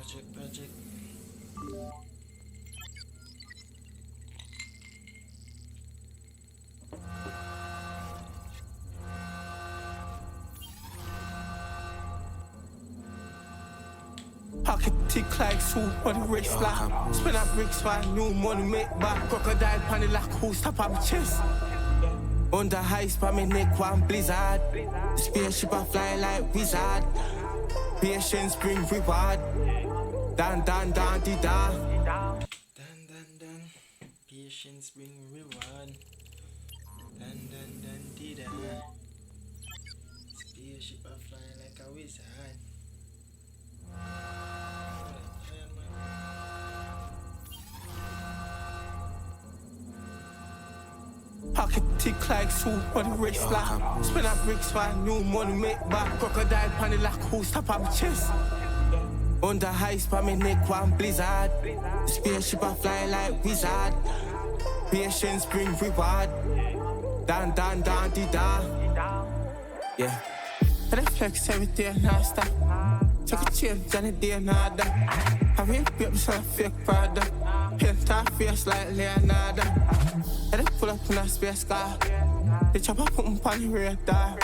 Project. Pocket tick like soup on the wrist like spin up bricks for new money make back. Crocodile pan the lock who stop on my chest. Under high span me neck one blizzard. Spaceship I fly like wizard. Patience bring reward. Dan dan dan di da. Dan. Patience bring reward. Dan di da. Spaceship I fly like a wizard. Pocket tick like soup on the wrist like spin up bricks for new money make back. Crocodile pan the lock who stop on my chest. Under high span me neck one blizzard. Spaceship I fly like wizard. Patience bring reward. Dan di da. Yeah. And I flex every day now stop. Take a change on the day now da. I wake up some fake Prada. Paint our face like Leonardo. And I pull up in a space car. They chop up on the radar.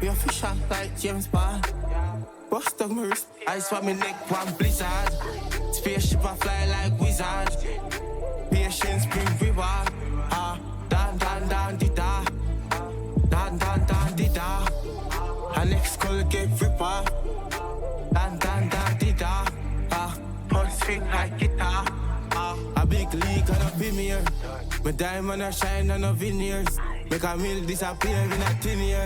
We official like James Bond. Bust up my wrist, I swap my neck one blizzard. Spaceship I fly like wizard. Patience bring reward. Dan di da. Dan di da. Her next color get ripper. Dan di da. Hold swing like guitar. A big league on a premier. My diamond a shine on a veneers. Make a meal disappear in a 10 year.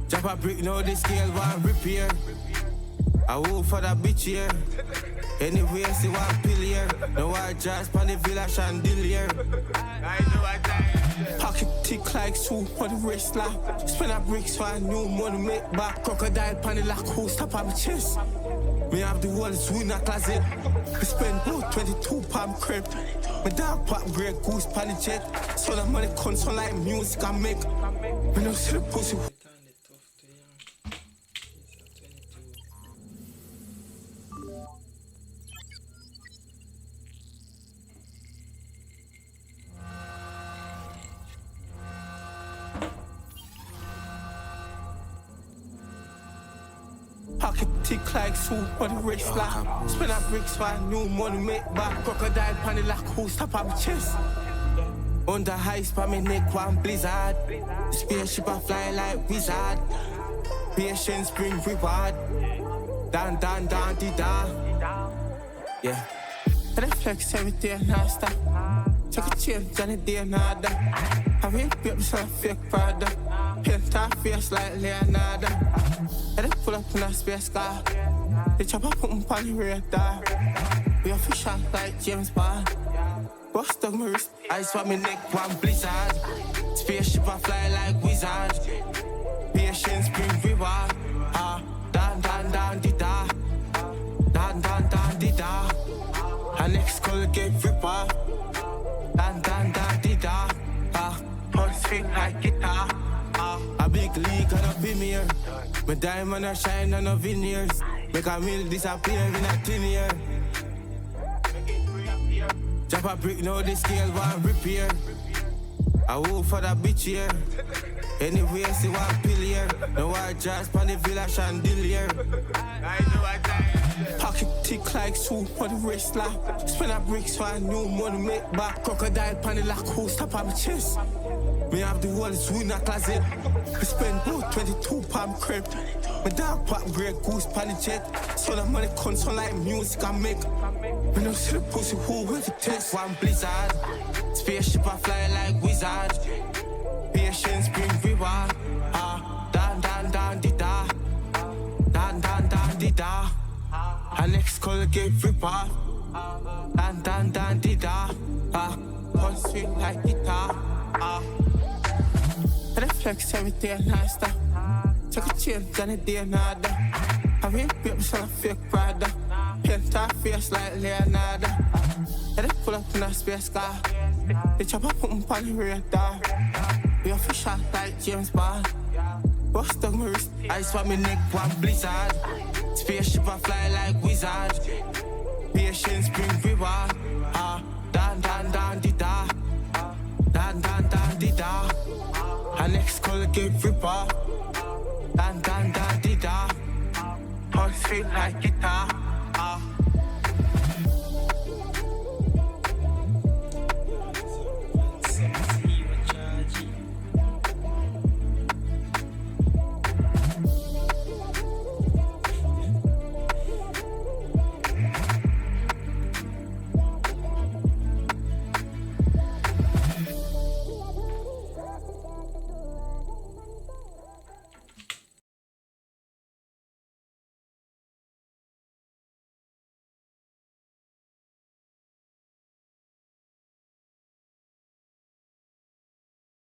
Drop a brick, now the scale one repair. I wolf for that bitch here. Anyway, see one pillar. No I just pan the villa chandelier. I know I die. Pocket tick like soup on the wrist like spin up bricks for new money make back. Crocodile pan the lock who stop on my chest. Me have the whole swing in a closet. We spend about 22 pound crib. My dog pop grey goose pan the jet. So the money comes on like music I make. Me no see the pussy. Pocket tick like soup on the wrist like spin up bricks for new money make back. Crocodile pan the lock who stop on my chest. Under high span me neck one blizzard. Spaceship I fly like wizard. Patience bring reward. Dan di da. Yeah. And I flex every day now stop. Take a change on the day now da. I wake up some fake Prada. Paint our face like Leonardo. And I pull up in a space car. They chop up on the radar. We official like James Bond. Bust up my wrist, I swap my neck one blizzard. Spaceship I fly like wizard. Patience bring reward. Dan di da. Dan di da. Her next color get ripper. Dan di da. Hold swing like guitar. A big league on a premier. My diamond a shine on a veneers. Make a meal disappear in a 10 year. Drop a brick, now the scale one repair. I wolf for that bitch here. Anyway, see one pillar. No I just pan the villa chandelier. I know I die. Pocket tick like soup on the wrist like spin up bricks for new money make back. Crocodile pan the lock who stop on my chest. Me have the whole swing in a closet. We spend about 22 pound crib. My dog pop grey goose pan the jet. So the money comes on like music I make. Me no see the pussy who will it takes one blizzard. Spaceship I fly like wizard. Patience bring reward. Dan di da. Dan di da. Her next color get ripper. Dan di da. Hold sweet like guitar. And I flex every day now stop. Take a change on the day now da. I wake up some fake Prada. Paint our face like Leonardo. And I pull up in a space car. They chop up on the radar. We official like James Bond. Bust up my wrist, I swap my neck one blizzard. Spaceship I fly like wizard. Patience bring reward. Dan dan dan di da. Dan dan dan di da. Her next color get ripper. Dan dan dan di da. Heart sweet like guitar.